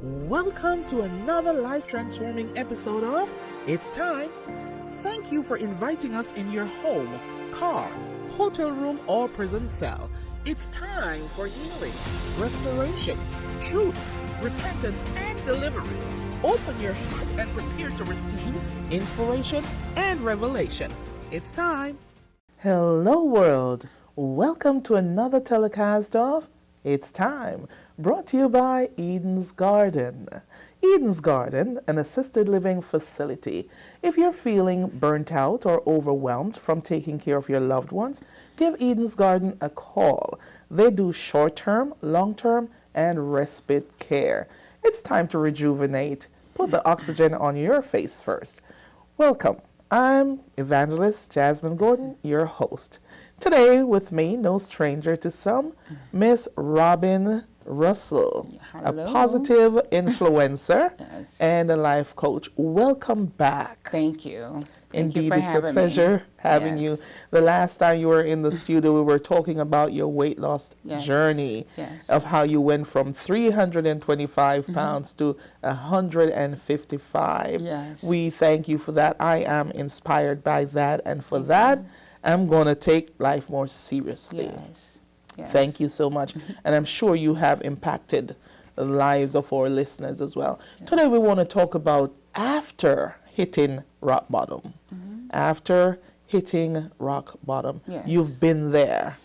Welcome to another life-transforming episode of It's Time. Thank you for inviting us in your home, car, hotel room, or prison cell. It's time for healing, restoration, truth, repentance, and deliverance. Open your heart and prepare to receive inspiration and revelation. It's time. Hello, world. Welcome to another telecast of It's Time, brought to you by Eden's Garden. Eden's Garden, an assisted living facility. If you're feeling burnt out or overwhelmed from taking care of your loved ones, give Eden's Garden a call. They do short-term, long-term, and respite care. It's time to rejuvenate. Put the oxygen on your face first. Welcome. I'm Evangelist Jasmine Gordon, your host. Today with me, no stranger to some, Miss Robin Russell, Hello. a positive influencer Yes. and a life coach. Welcome back. Thank you. Indeed, Thank you for it's a pleasure having you. Yes. The last time you were in the studio, we were talking about your weight loss journey, Yes. of how you went from 325 pounds to 155. Yes. We thank you for that. I am inspired by that, and for that, I'm going to take life more seriously. Yes. Yes. Thank you so much. And I'm sure you have impacted the lives of our listeners as well. Yes. Today we want to talk about after hitting rock bottom. After hitting rock bottom. Yes. You've been there.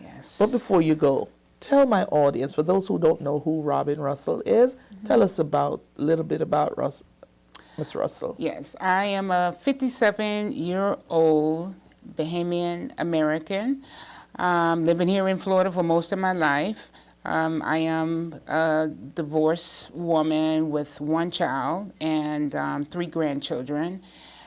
Yes. But before you go, tell my audience, for those who don't know who Robin Russell is, tell us a little bit about Miss Russell. Yes, I am a 57-year-old Bahamian American, living here in Florida for most of my life. I am a divorced woman with one child and 3 grandchildren,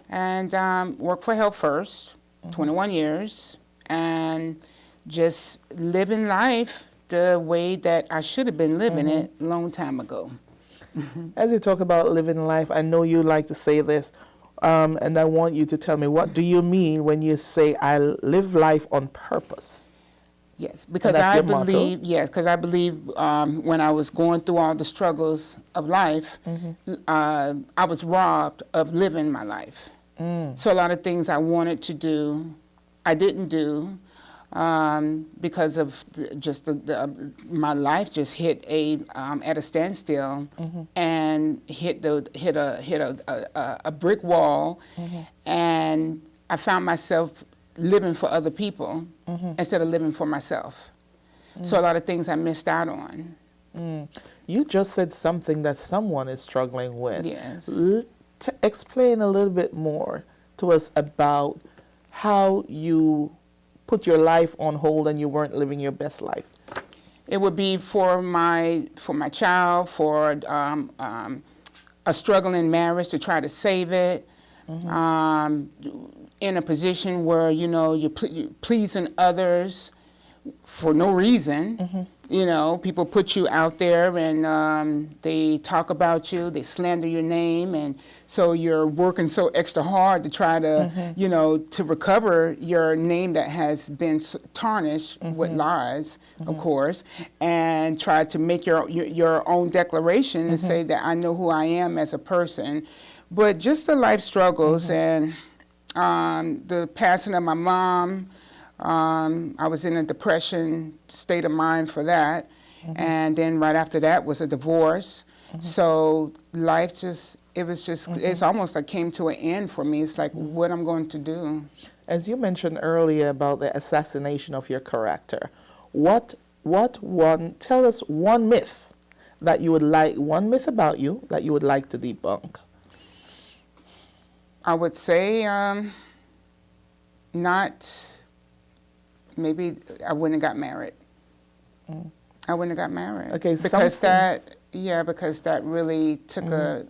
and work for Health First, 21 years, and just living life the way that I should have been living it a long time ago. As you talk about living life, I know you like to say this, and I want you to tell me, what do you mean when you say I live life on purpose? Yes, because that's I your motto? believe. Yes, because I believe when I was going through all the struggles of life, I was robbed of living my life. So a lot of things I wanted to do, I didn't do because of my life just hit at a standstill and hit a brick wall, and I found myself living for other people instead of living for myself. So a lot of things I missed out on. You just said something that someone is struggling with. Yes. Explain a little bit more to us about how you put your life on hold and you weren't living your best life. It would be for my child, for a struggling marriage to try to save it, in a position where, you're pleasing others for no reason. People put you out there and they talk about you, they slander your name, and so you're working so extra hard to try to, to recover your name that has been tarnished with lies, of course, and try to make your own declaration to say that I know who I am as a person. But just the life struggles and the passing of my mom, I was in a depression state of mind for that. And then right after that was a divorce. So life it's almost like came to an end for me. It's like what I'm going to do. As you mentioned earlier about the assassination of your character, tell us one myth that you would like, one myth about you that you would like to debunk. I would say maybe I wouldn't have got married. I wouldn't have got married. Okay, because that really took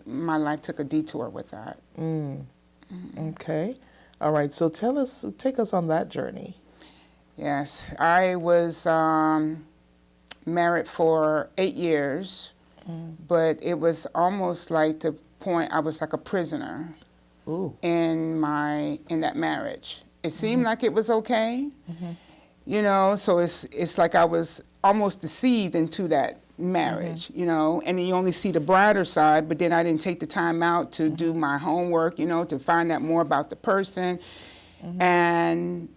my life took a detour with that. Okay. All right. So take us on that journey. Yes. I was married for 8 years, but it was almost like the point I was like a prisoner. Ooh. in that marriage. It seemed like it was okay, so it's like I was almost deceived into that marriage, you know, and then you only see the brighter side, but then I didn't take the time out to do my homework, you know, to find out more about the person. And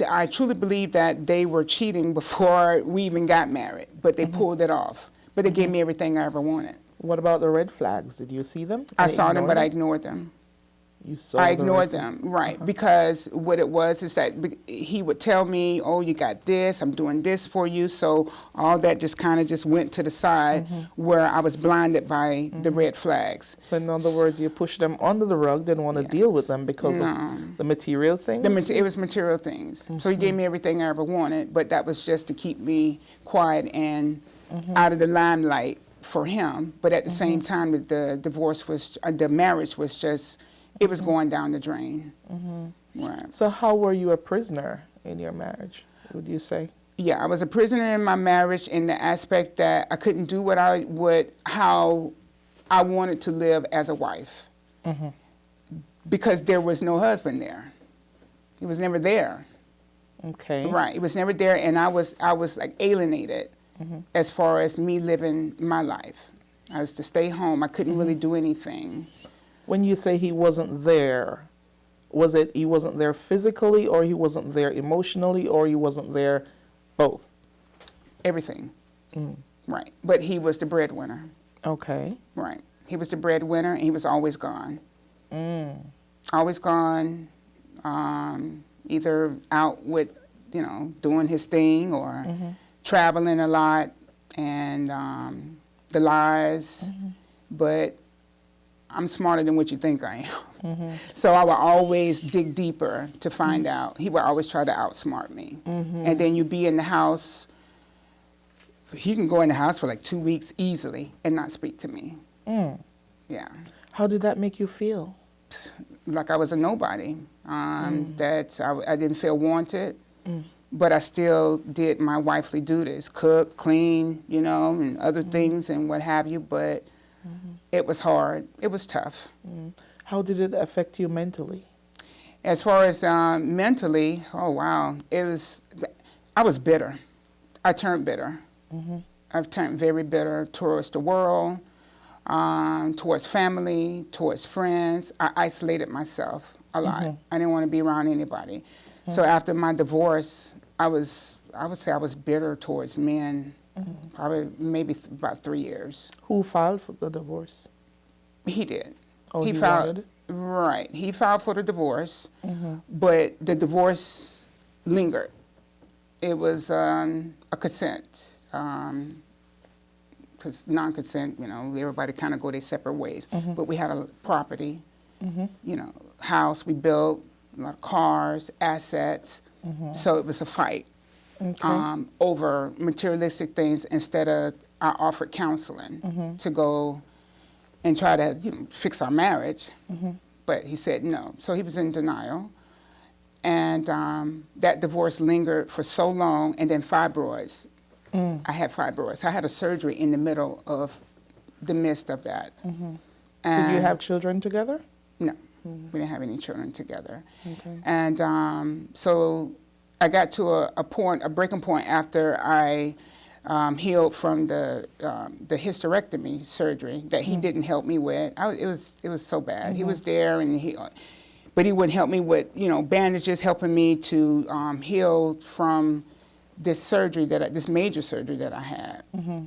I truly believe that they were cheating before we even got married, but they pulled it off. But they gave me everything I ever wanted. What about the red flags? Did you see them? I saw them, but I ignored them. You saw I ignored them, right, because what it was is that he would tell me, oh, you got this, I'm doing this for you, so all that just kind of just went to the side where I was blinded by the red flags. So in other words, you pushed them under the rug, didn't want to deal with them because of the material things? It was material things. So he gave me everything I ever wanted, but that was just to keep me quiet and out of the limelight for him. But at the same time, the marriage was just, it was going down the drain. Right. So how were you a prisoner in your marriage, would you say? Yeah, I was a prisoner in my marriage in the aspect that I couldn't do how I wanted to live as a wife. Because there was no husband there. He was never there. Okay. Right, he was never there, and I was like alienated as far as me living my life. I was to stay home. I couldn't really do anything. When you say he wasn't there, was it he wasn't there physically, or he wasn't there emotionally, or he wasn't there both? Everything. Right. But he was the breadwinner. Okay. Right. He was the breadwinner, and he was always gone. Always gone, either out with, you know, doing his thing or traveling a lot, and the lies. But I'm smarter than what you think I am. So I would always dig deeper to find out. He would always try to outsmart me. And then you'd be in the house. He can go in the house for like 2 weeks easily and not speak to me. Yeah. How did that make you feel? Like I was a nobody. That I didn't feel wanted. But I still did my wifely duties, cook, clean, you know, and other things and what have you. But it was hard. It was tough. How did it affect you mentally? As far as mentally, oh, wow. I was bitter. I turned bitter. I've turned very bitter towards the world, towards family, towards friends. I isolated myself a lot. I didn't want to be around anybody. So after my divorce, I would say I was bitter towards men. Probably maybe about 3 years. Who filed for the divorce? He did. Oh, he filed. Right. He filed for the divorce, but the divorce lingered. It was a consent, because non-consent, you know, everybody kind of go their separate ways. But we had a property, you know, house we built, a lot of cars, assets. So it was a fight. Over materialistic things instead of I offered counseling to go and try to fix our marriage. But he said no. So he was in denial. And that divorce lingered for so long. And then fibroids. I had fibroids. I had a surgery in the middle of the midst of that. Did you have children together? No. We didn't have any children together. And so I got to a breaking point after I healed from the hysterectomy surgery that he didn't help me with. It was so bad. He was there, but he wouldn't help me with bandages, helping me to heal from this surgery this major surgery that I had.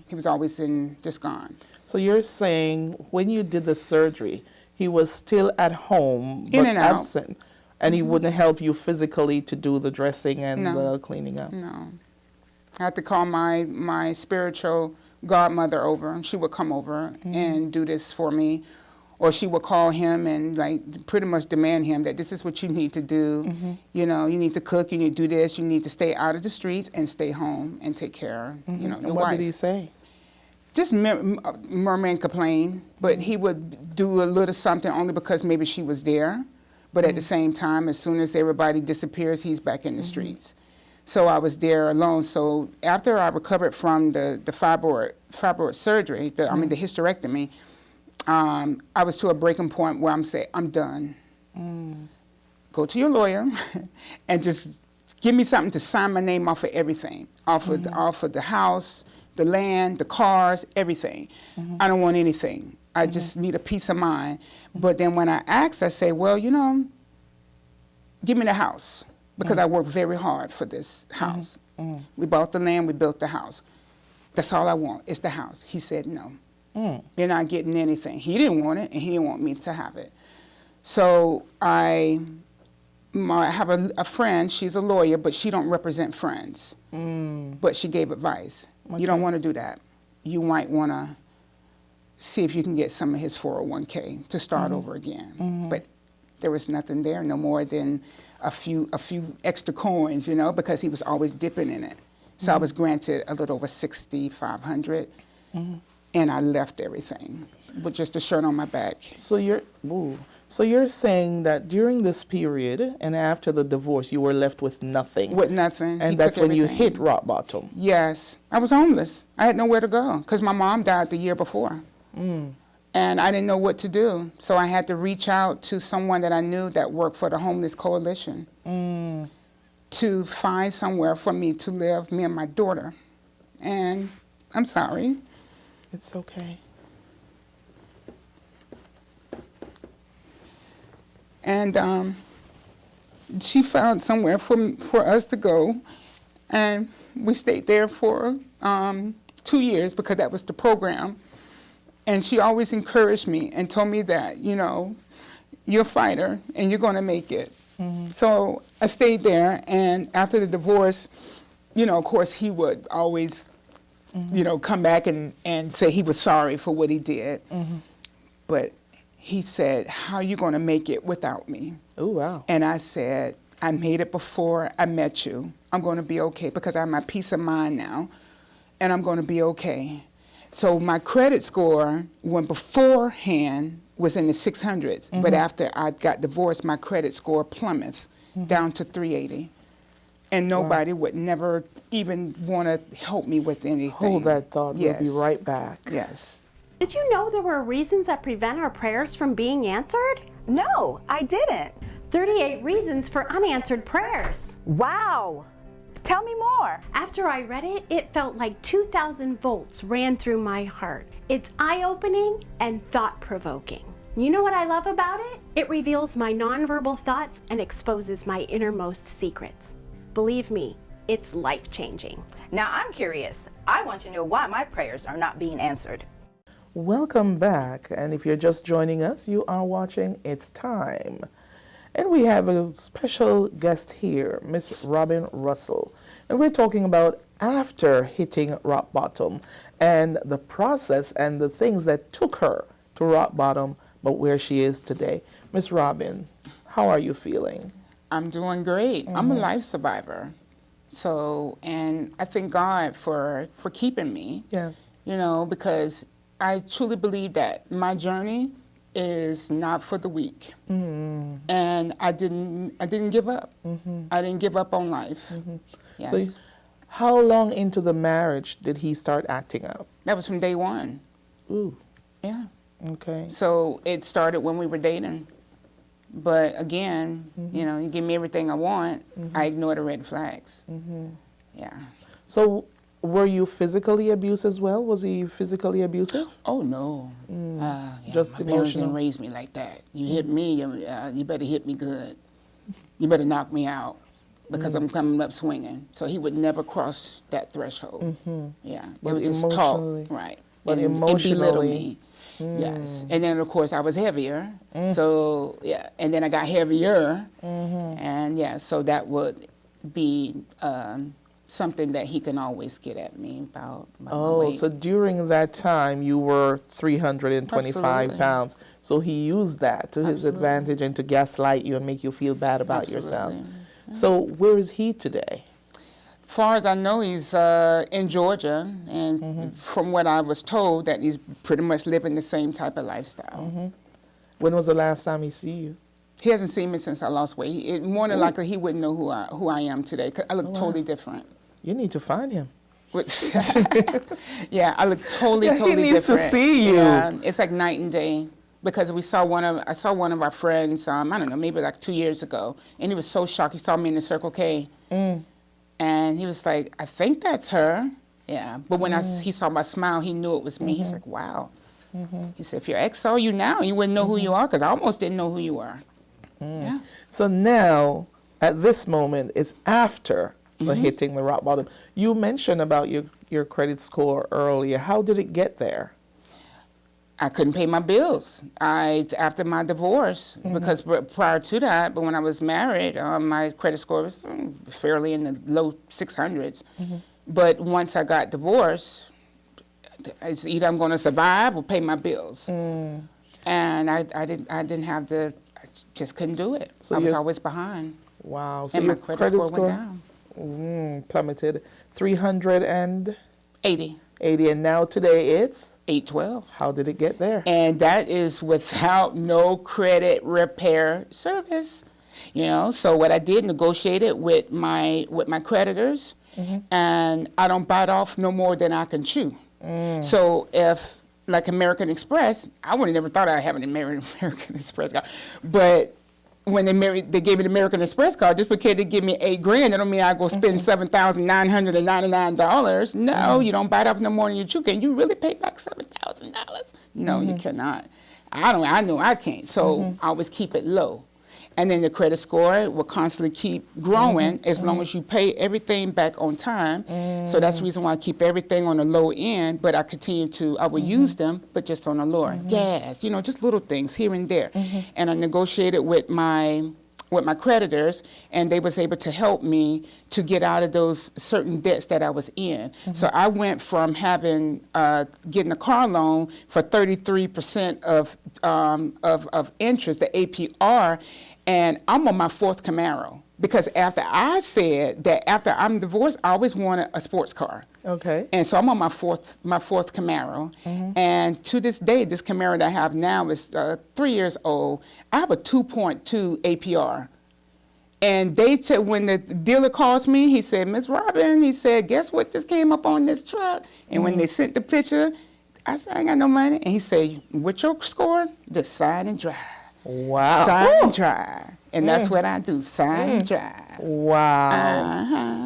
He was always just gone. So you're saying when you did the surgery, he was still at home but in and absent. And he wouldn't help you physically to do the dressing and the cleaning up? No. I had to call my spiritual godmother over, and she would come over and do this for me. Or she would call him and like pretty much demand him that this is what you need to do. You know, you need to cook, you need to do this, you need to stay out of the streets and stay home and take care of, your and wife. What did he say? Just murmur and complain, but he would do a little something only because maybe she was there. But at the same time, as soon as everybody disappears, he's back in the streets. So I was there alone. So after I recovered from the fibroid surgery, the hysterectomy, I was to a breaking point where I'm saying, I'm done. Go to your lawyer and just give me something to sign my name off of everything, off of the house, the land, the cars, everything. I don't want anything. I just need a peace of mind. But then when I asked, I say, well, you know, give me the house, because I worked very hard for this house. We bought the land, we built the house. That's all I want, is the house. He said, no, you're not getting anything. He didn't want it, and he didn't want me to have it. So I have a friend, she's a lawyer, but she don't represent friends. But she gave advice. You don't want to do that. You might want to see if you can get some of his 401k to start over again. But there was nothing there, no more than a few extra coins, you know, because he was always dipping in it. So I was granted a little over $6,500, and I left everything with just a shirt on my back. So you're saying that during this period and after the divorce, you were left with nothing. With nothing. And that's when you hit rock bottom. Yes. I was homeless. I had nowhere to go because my mom died the year before. And I didn't know what to do. So I had to reach out to someone that I knew that worked for the Homeless Coalition to find somewhere for me to live, me and my daughter. And I'm sorry. It's okay. And she found somewhere for us to go, and we stayed there for 2 years because that was the program. And she always encouraged me and told me that, you know, you're a fighter and you're going to make it. So I stayed there, and after the divorce, you know, of course, he would always, you know, come back and say he was sorry for what he did. But he said, how are you going to make it without me? Oh, wow. And I said, I made it before I met you. I'm going to be okay because I have my peace of mind now, and I'm going to be okay. So my credit score, when beforehand, was in the 600s. But after I got divorced, my credit score plummeted down to 380. And nobody would never even want to help me with anything. Hold that thought. Yes. We'll be right back. Yes. Did you know there were reasons that prevent our prayers from being answered? No, I didn't. 38 reasons for unanswered prayers. Wow. Tell me more. After I read it, it felt like 2,000 volts ran through my heart. It's eye-opening and thought-provoking. You know what I love about it? It reveals my nonverbal thoughts and exposes my innermost secrets. Believe me, it's life-changing. Now I'm curious. I want to know why my prayers are not being answered. Welcome back. And if you're just joining us, you are watching It's Time. And we have a special guest here, Miss Robin Russell. And we're talking about after hitting rock bottom and the process and the things that took her to rock bottom, but where she is today. Miss Robin, how are you feeling? I'm doing great. I'm a life survivor. So, and I thank God for keeping me. Yes. You know, because I truly believe that my journey is not for the weak. And I didn't give up. I didn't give up on life. Yes. So how long into the marriage did he start acting up? That was from day one. Ooh, Yeah. okay. So it started when we were dating. But again, you know, you give me everything I want, I ignore the red flags. Yeah. So were you physically abused as well? Was he physically abusive? Oh, no. Yeah, Just my parents didn't emotional? raise me like that. You hit me, you better hit me good. You better knock me out because I'm coming up swinging. So he would never cross that threshold. Yeah, But it was just talk, emotionally- right? but and belittle emotionally- me. Yes, and then of course I was heavier. So yeah, and then I got heavier, and yeah, so that would be something that he can always get at me about my Oh, weight. so during that time you were 325 Absolutely. pounds. So he used that to his advantage and to gaslight you and make you feel bad about yourself. Absolutely. So where is he today? Far as I know, he's in Georgia, and from what I was told, that he's pretty much living the same type of lifestyle. When was the last time he see you? He hasn't seen me since I lost weight. More than likely, he wouldn't know who I am today, 'cause I look totally different. You need to find him. Yeah, I look totally Yeah, he different. needs to see you. Yeah, it's like night and day. Because I saw one of our friends, I don't know, maybe like 2 years ago, and he was so shocked. He saw me in the Circle K, and he was like, "I think that's her." Yeah, but when he saw my smile, he knew it was me. He's like, wow. He said, if your ex saw you now, you wouldn't know who you are, because I almost didn't know who you are. Yeah. So now, at this moment, it's after the hitting the rock bottom. You mentioned about your credit score earlier. How did it get there? I couldn't pay my bills. After my divorce, because prior to that, but when I was married, my credit score was fairly in the low 600s. But once I got divorced, it's either I'm going to survive or pay my bills. And I just couldn't do it. So I was always behind. Wow. So and your my credit score went down. Plummeted. 380. 80. And now today it's? 812. How did it get there? And that is without no credit repair service. So what I did, negotiated with my creditors, and I don't bite off no more than I can chew. So if, like American Express, I would have never thought I'd have an American Express card, but when they gave me the American Express card, just because they give me $8,000, that don't mean I go spend $7,999. No, you don't bite off no more than you chew. Can you really pay back $7,000? No, you cannot. I know I can't. So I always keep it low. And then the credit score will constantly keep growing as long as you pay everything back on time. So that's the reason why I keep everything on the low end, but I will use them, but just on the lower. Gas, just little things here and there. And I negotiated with my creditors, and they was able to help me to get out of those certain debts that I was in. So I went from getting a car loan for 33% of interest, the APR, and I'm on my fourth Camaro. Because after I said that after I'm divorced, I always wanted a sports car. Okay. And so I'm on my fourth Camaro. And to this day, this Camaro that I have now is 3 years old. I have a 2.2 APR. And they said, when the dealer calls me, he said, Miss Robin, he said, guess what just came up on this truck? And when they sent the picture, I said, I ain't got no money. And he said, with your score, just sign and drive. Wow. Sign and drive. And that's what I do, sign and drive. Wow.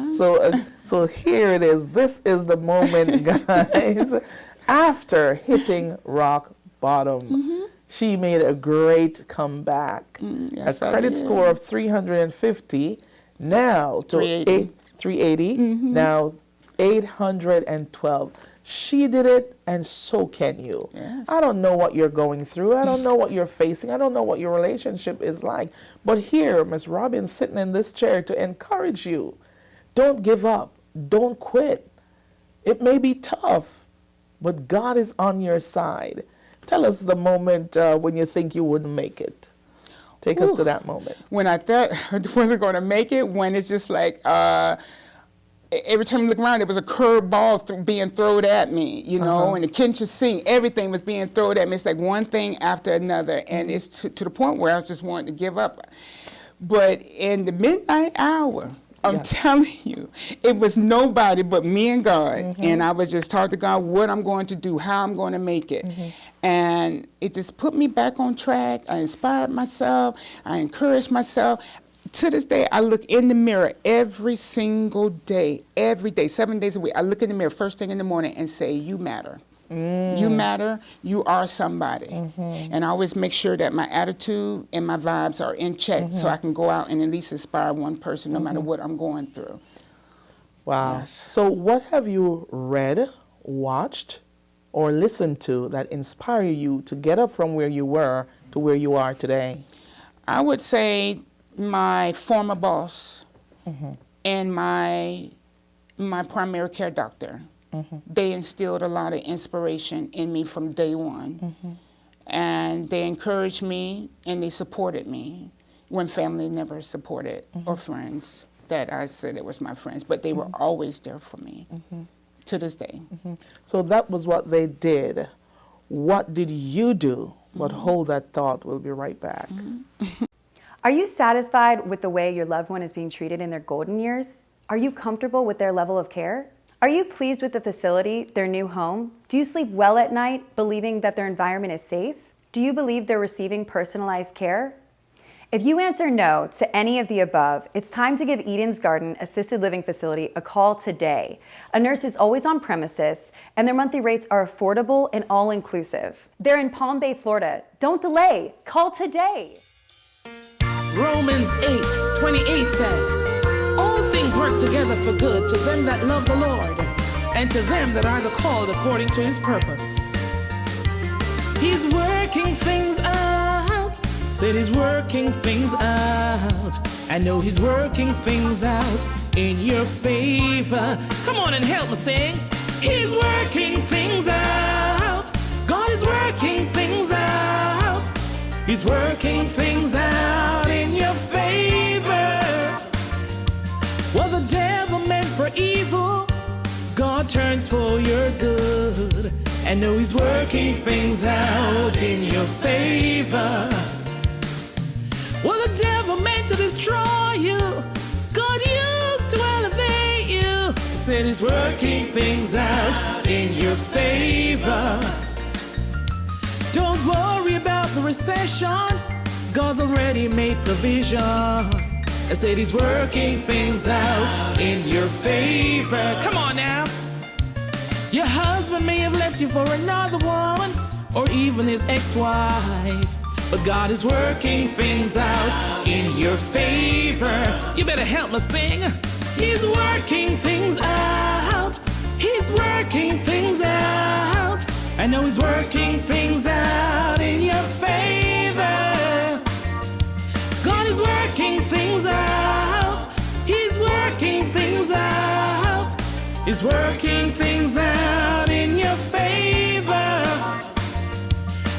So here it is. This is the moment, guys. After hitting rock bottom, she made a great comeback. Yes, a credit score of 350, now to 380, now 812. She did it, and so can you. Yes. I don't know what you're going through. I don't know what you're facing. I don't know what your relationship is like. But here, Miss Robin sitting in this chair to encourage you. Don't give up. Don't quit. It may be tough, but God is on your side. Tell us the moment when you think you wouldn't make it. Take us to that moment. When I thought I wasn't going to make it, when it's just like... every time you look around, there was a curved ball being thrown at me, and the kitchen sink, everything was being thrown at me. It's like one thing after another, and it's to the point where I was just wanting to give up. But in the midnight hour, I'm telling you, it was nobody but me and God, and I was just talking to God what I'm going to do, how I'm going to make it. And it just put me back on track. I inspired myself. I encouraged myself. To this day, I look in the mirror every single day, 7 days a week. I look in the mirror first thing in the morning and say, you matter. You matter. You are somebody. And I always make sure that my attitude and my vibes are in check so I can go out and at least inspire one person no matter what I'm going through. Wow. Yes. So what have you read, watched, or listened to that inspire you to get up from where you were to where you are today? I would say my former boss and my primary care doctor. They instilled a lot of inspiration in me from day one. And they encouraged me and they supported me when family never supported or friends that I said it was my friends, but they were always there for me to this day. So that was what they did. What did you do? But hold that thought. We'll be right back. Are you satisfied with the way your loved one is being treated in their golden years? Are you comfortable with their level of care? Are you pleased with the facility, their new home? Do you sleep well at night, believing that their environment is safe? Do you believe they're receiving personalized care? If you answer no to any of the above, it's time to give Eden's Garden Assisted Living Facility a call today. A nurse is always on premises, and their monthly rates are affordable and all-inclusive. They're in Palm Bay, Florida. Don't delay. Call today. Romans 8:28 says, "All things work together for good to them that love the Lord, and to them that are the called according to his purpose." He's working things out. Said he's working things out. I know he's working things out in your favor. Come on and help me sing. He's working things out. God is working things out. He's working things out in your favor. What the devil meant for evil, God turns for your good. I know he's working things out in your favor. What the devil meant to destroy you, God used to elevate you. Said he's working things out in your favor. Don't worry about the recession, God's already made provision. I said he's working things out in your favor. Come on now. Your husband may have left you for another woman, or even his ex-wife, but God is working things out in your favor. You better help me sing. He's working things out. He's working things out. I know he's working things out in your favor. God is working things out. He's working things out. He's working things out in your favor.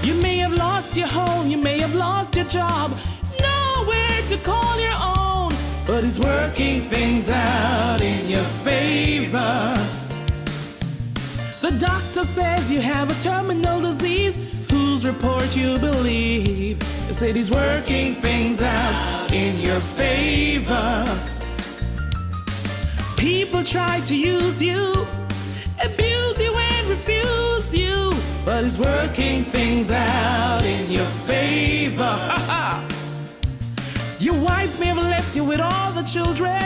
You may have lost your home, you may have lost your job, nowhere to call your own, but he's working things out in your favor. The doctor says you have a terminal disease, whose report you believe. They said he's working things out in your favor. People try to use you, abuse you and refuse you, but he's working things out in your favor. Your wife may have left you with all the children,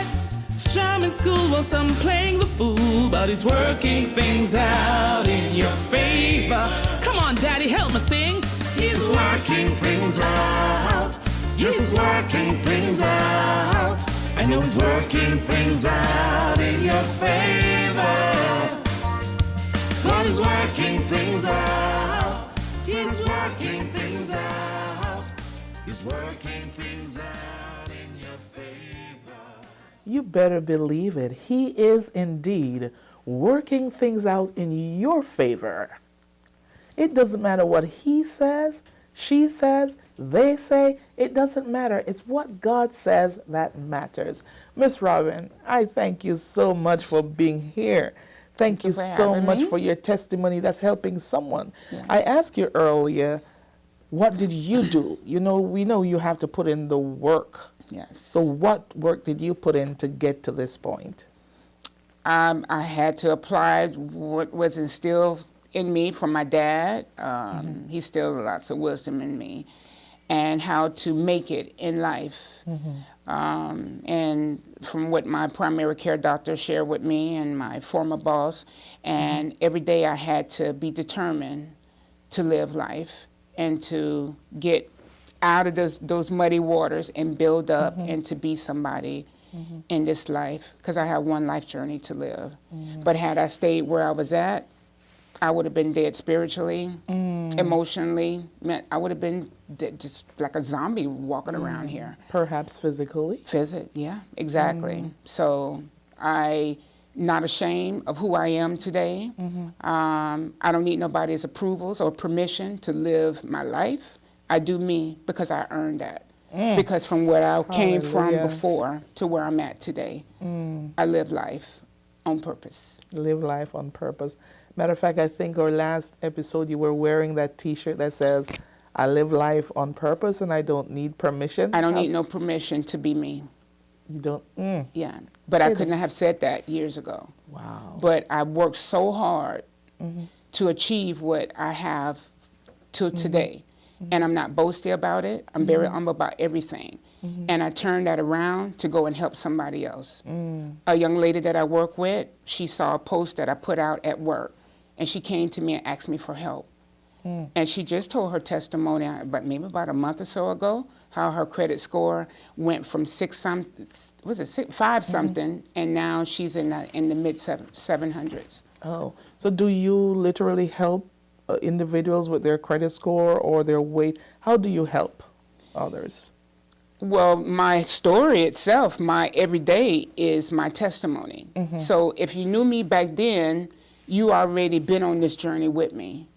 some in school while some playing the fool, but he's working things out in your favor. Come on, Daddy, help me sing. He's working things out. Yes, he's working things out. I know he's working things out in your favor. God is working things out. He's working things out. He's working things out in your favor. You better believe it. He is indeed working things out in your favor. It doesn't matter what he says, she says, they say, it doesn't matter. It's what God says that matters. Miss Robin, I thank you so much for being here. Thank you so much for your testimony that's helping someone. Yes. I asked you earlier, what did you do? You know, we know you have to put in the work. Yes. So what work did you put in to get to this point? I had to apply what was instilled in me from my dad. He instilled lots of wisdom in me, and how to make it in life. And from what my primary care doctor shared with me and my former boss, and every day I had to be determined to live life and to get out of those muddy waters and build up and to be somebody in this life, because I have one life journey to live. But had I stayed where I was at, I would have been dead spiritually, emotionally. I would have been just like a zombie walking around here. Perhaps physically? Yeah, exactly. So I'm not ashamed of who I am today. I don't need nobody's approvals or permission to live my life. I do me because I earned that. Because from where I came from before to where I'm at today, I live life on purpose. Live life on purpose. Matter of fact, I think our last episode you were wearing that T-shirt that says, I live life on purpose and I don't need permission. I don't need no permission to be me. You don't? Yeah, but I couldn't have said that years ago. Wow. But I worked so hard to achieve what I have till today. and I'm not boasty about it. I'm very humble about everything. And I turned that around to go and help somebody else. A young lady that I work with, she saw a post that I put out at work, and she came to me and asked me for help. And she just told her testimony, but maybe about a month or so ago, how her credit score went from 5 something, and now she's in the mid 700s. Oh, so do you literally help individuals with their credit score or their weight? How do you help others? Well, my story itself, my everyday is my testimony. So if you knew me back then, you already been on this journey with me.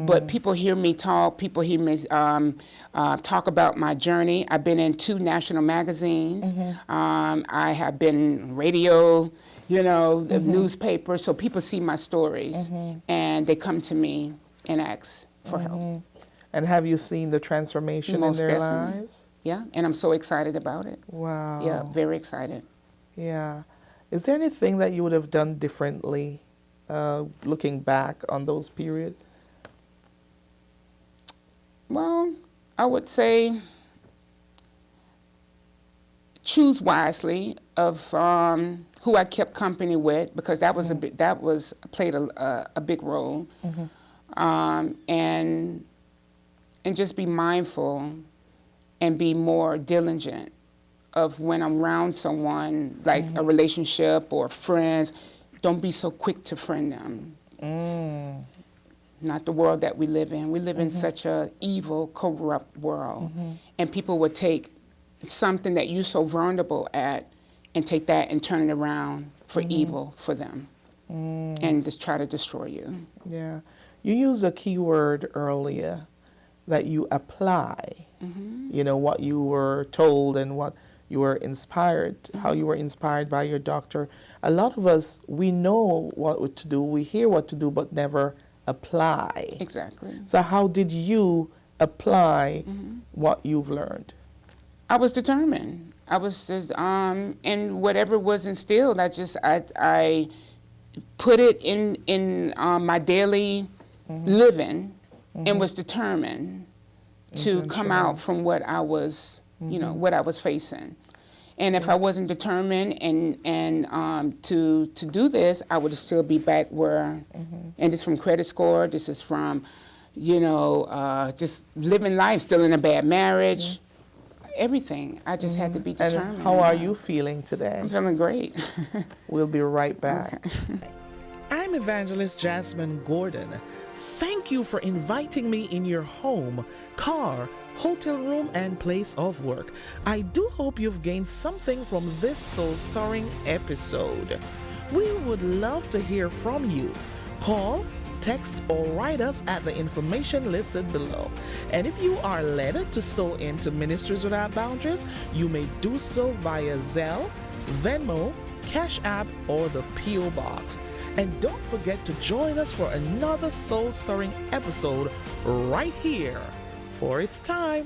But people hear me talk, people hear me talk about my journey. I've been in 2 national magazines. I have been in radio, the newspaper, so people see my stories and they come to me and ask for help. And have you seen the transformation Most in their definitely. lives? Yeah, and I'm so excited about it. Wow. Yeah, very excited. Yeah. Is there anything that you would have done differently looking back on those periods? Well, I would say choose wisely of who I kept company with, because that was played a big role, and just be mindful and be more diligent of when I'm around someone, like a relationship or friends. Don't be so quick to friend them. Not the world that we live in. We live in such a evil, corrupt world, and people would take something that you're so vulnerable at and take that and turn it around for evil for them, and just try to destroy you. Yeah. You used a key word earlier, that you apply, what you were told and what you were inspired, how you were inspired by your doctor. A lot of us, we know what to do, we hear what to do, but never apply. Exactly. So how did you apply what you've learned? I was determined. I was just, and whatever was instilled, I put it in my daily living, and was determined to come out from what I was, what I was facing. And if I wasn't determined and to do this, I would still be back where, and this from credit score, this is from, just living life, still in a bad marriage, everything. I just had to be determined. And how are you feeling today? I'm feeling great. We'll be right back. I'm Evangelist Jasmine Gordon. Thank you for inviting me in your home, car, hotel room, and place of work. I do hope you've gained something from this soul-stirring episode. We would love to hear from you. Call, text, or write us at the information listed below. And if you are led to sow into Ministries Without Boundaries, you may do so via Zelle, Venmo, Cash App, or the P.O. Box. And don't forget to join us for another soul-stirring episode right here, for it's time.